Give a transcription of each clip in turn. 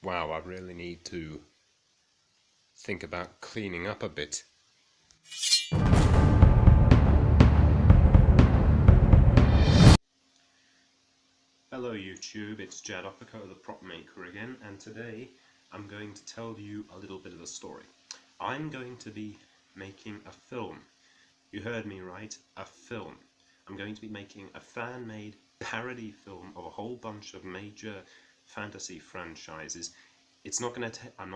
Wow, I really need to think about cleaning up a bit. Hello YouTube, it's Jad Uppercut, the Prop Maker again, and today I'm going to tell you a little bit of a story. I'm going to be making a film. You heard me right, a film. I'm going to be making a fan-made parody film of a whole bunch of major fantasy franchises. It's not going to I'm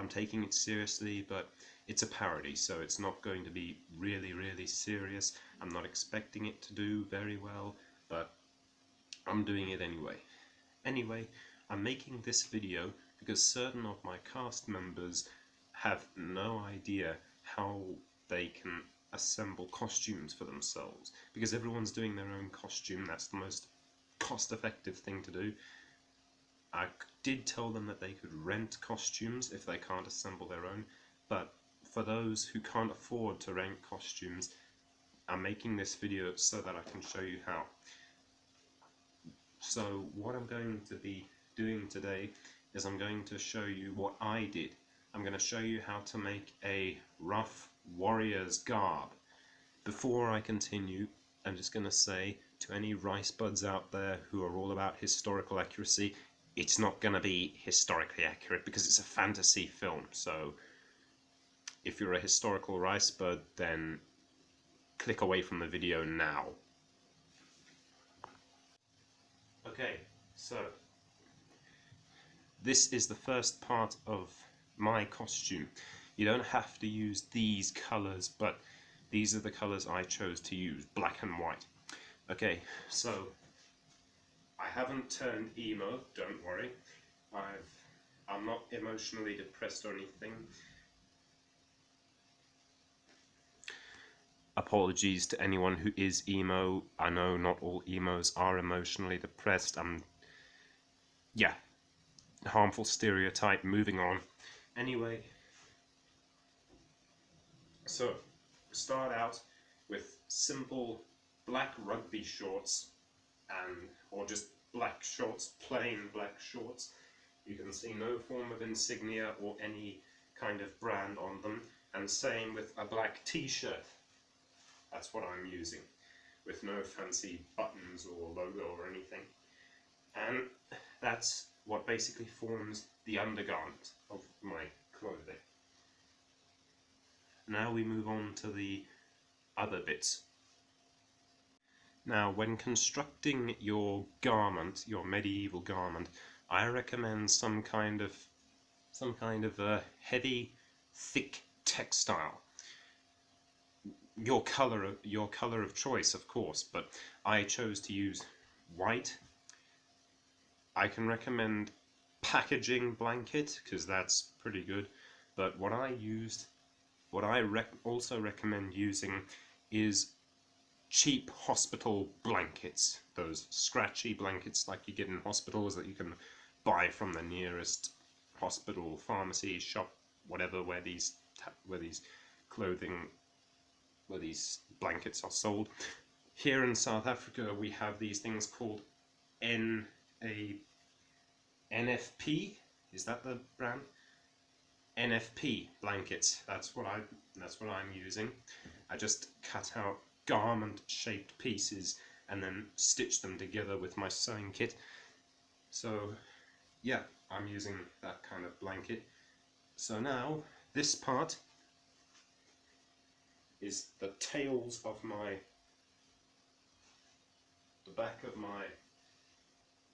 taking it seriously, but it's a parody, so it's not going to be really serious. I'm not expecting it to do very well, but I'm doing it anyway. Anyway, I'm making this video because certain of my cast members have no idea how they can assemble costumes for themselves, because everyone's doing their own costume. That's the most cost-effective thing to do. I did tell them that they could rent costumes if they can't assemble their own, but for those who can't afford to rent costumes, I'm making this video so that I can show you how. So what I'm going to be doing today is I'm going to show you what I did. I'm going to show you how to make a rough warrior's garb. Before I continue, I'm just going to say to any rice buds out there who are all about historical accuracy, it's not going to be historically accurate because it's a fantasy film. So if you're a historical rice bud, then click away from the video now. Okay, so this is the first part of my costume. You don't have to use these colors, but these are the colors I chose to use, black and white. Okay, so I haven't turned emo, don't worry. I'm not emotionally depressed or anything. Apologies to anyone who is emo. I know not all emos are emotionally depressed. Yeah, harmful stereotype, moving on. Anyway, so start out with simple black rugby shorts, or just black shorts, plain black shorts. You can see no form of insignia or any kind of brand on them, and same with a black t-shirt. That's what I'm using, with no fancy buttons or logo or anything. And that's what basically forms the undergarment of my clothing. Now we move on to the other bits. Now, when constructing your garment, your medieval garment, I recommend some kind of a heavy, thick textile. Your color of choice, of course, but I chose to use white. I can recommend packaging blanket because that's pretty good, but what I also recommend using is cheap hospital blankets, those scratchy blankets like you get in hospitals that you can buy from the nearest hospital, pharmacy, shop, whatever, where these blankets are sold. Here in South Africa we have these things called NFP. Is that the brand? NFP blankets. That's what I'm using. I just cut out garment-shaped pieces and then stitch them together with my sewing kit. So yeah, I'm using that kind of blanket. So now this part is the tails of the back of my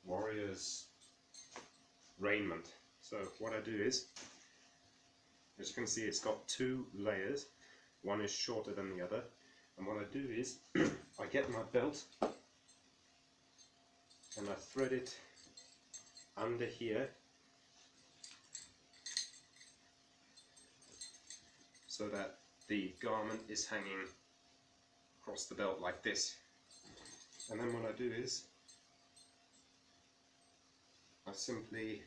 warrior's raiment. So what I do is, as you can see, it's got two layers. One is shorter than the other. And what I do is, I get my belt and I thread it under here so that the garment is hanging across the belt like this. And then what I do is, I simply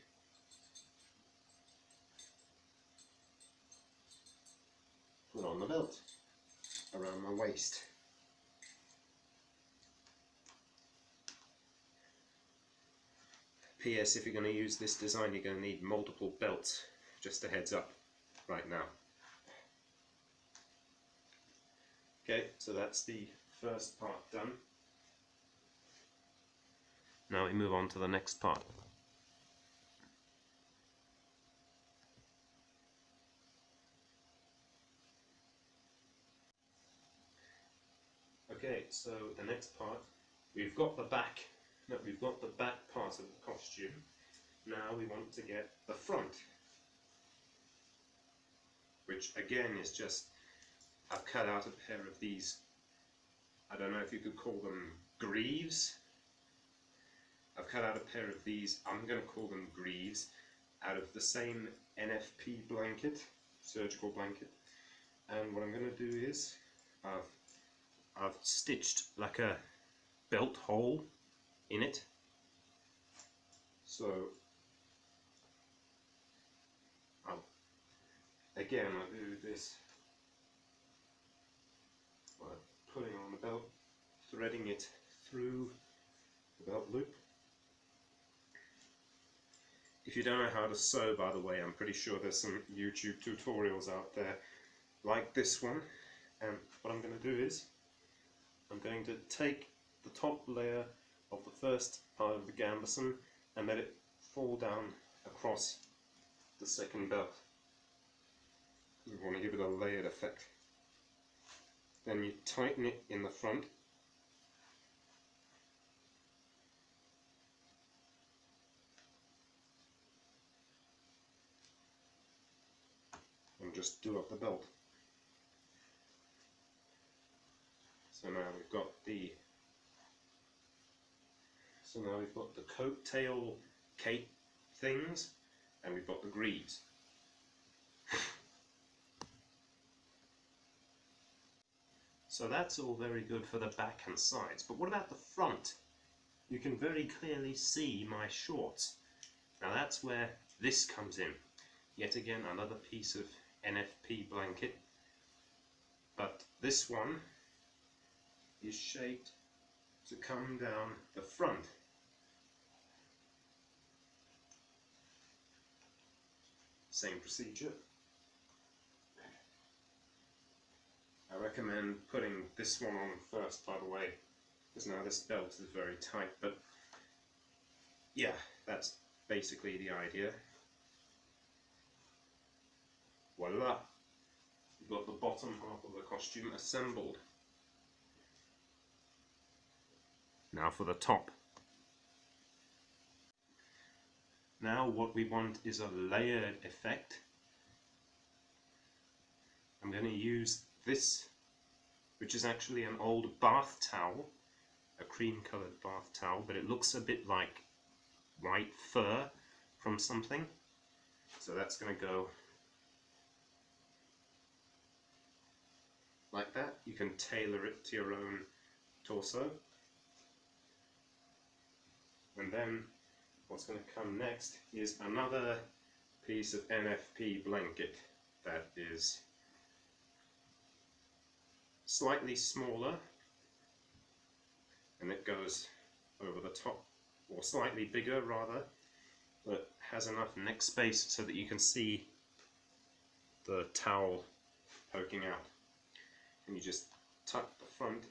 put on the belt around my waist. P.S. If you're going to use this design, you're going to need multiple belts. Just a heads up right now. Okay, so that's the first part done. Now we move on to the next part. Okay, so the next part, we've got the back part of the costume. Now we want to get the front, which again is just, I've cut out a pair of these, I don't know if you could call them greaves. I've cut out a pair of these, I'm going to call them greaves, out of the same NFP blanket, surgical blanket. And what I'm going to do is, I've stitched like a belt hole in it. So, I'll do this by putting on the belt, threading it through the belt loop. If you don't know how to sew, by the way, I'm pretty sure there's some YouTube tutorials out there like this one. And what I'm going to do is, I'm going to take the top layer of the first part of the gambeson and let it fall down across the second belt. We want to give it a layered effect. Then you tighten it in the front. And just do up the belt. So now we've got the coat tail cape things, and we've got the greaves. So that's all very good for the back and sides, but what about the front? You can very clearly see my shorts. Now that's where this comes in. Yet again, another piece of NFP blanket, but this one is shaped to come down the front. Same procedure. I recommend putting this one on first, by the way, because now this belt is very tight, but yeah, that's basically the idea. Voila! We've got the bottom half of the costume assembled. Now for the top. Now what we want is a layered effect. I'm going to use this, which is actually an old bath towel, a cream coloured bath towel, but it looks a bit like white fur from something. So that's going to go like that. You can tailor it to your own torso. And then what's going to come next is another piece of NFP blanket that is slightly smaller, and it goes over the top, or slightly bigger rather, but has enough neck space so that you can see the towel poking out. And you just tuck the front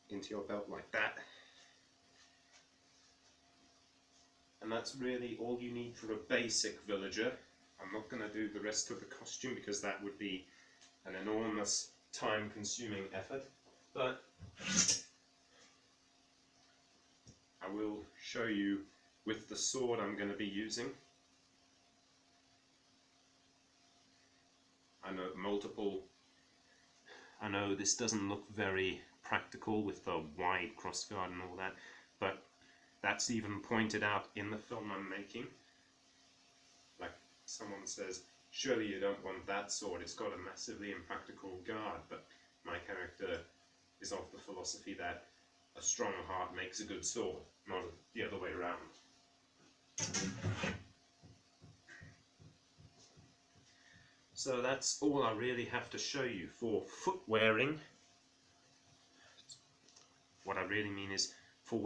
into your belt like that. And that's really all you need for a basic villager. I'm not going to do the rest of the costume because that would be an enormous time-consuming effort, but I will show you with the sword I'm going to be using. I know this doesn't look very practical with the wide crossguard and all that, but that's even pointed out in the film I'm making. Like, someone says, surely you don't want that sword, it's got a massively impractical guard, but my character is of the philosophy that a strong heart makes a good sword, not the other way around. So that's all I really have to show you for foot wearing. What I really mean is, for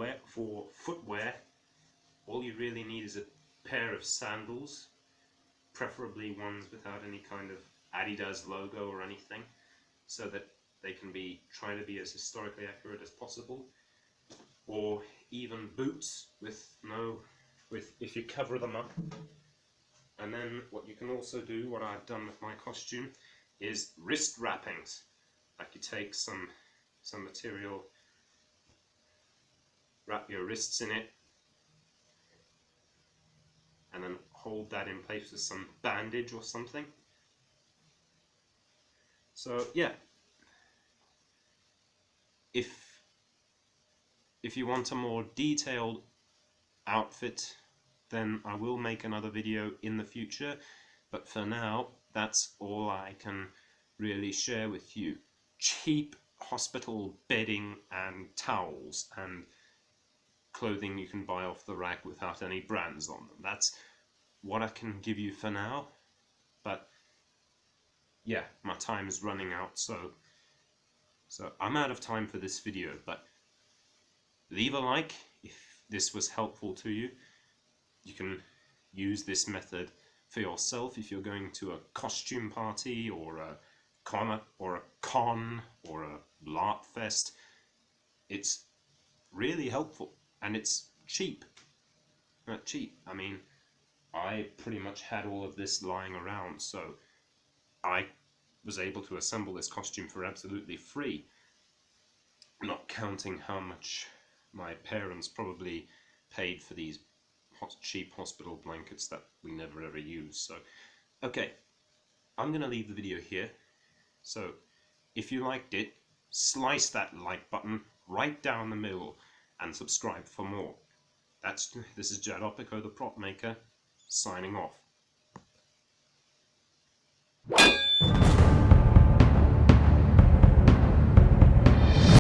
footwear, all you really need is a pair of sandals, preferably ones without any kind of Adidas logo or anything, so that they can try to be as historically accurate as possible, or even boots if you cover them up. And then what you can also do, what I've done with my costume, is wrist wrappings. Like you take some material, wrap your wrists in it, and then hold that in place with some bandage or something. So yeah, if you want a more detailed outfit, then I will make another video in the future, but for now that's all I can really share with you. Cheap hospital bedding and towels and clothing you can buy off the rack without any brands on them. That's what I can give you for now, but yeah, my time is running out, so I'm out of time for this video. But leave a like if this was helpful to you. You can use this method for yourself if you're going to a costume party or a con or a LARP fest. It's really helpful, and it's cheap. Not cheap. I mean, I pretty much had all of this lying around, so I was able to assemble this costume for absolutely free, not counting how much my parents probably paid for these cheap hospital blankets that we never ever use. So, okay, I'm gonna leave the video here. So, if you liked it, slice that like button right down the middle and subscribe for more. This is Jadopico, the prop maker, signing off.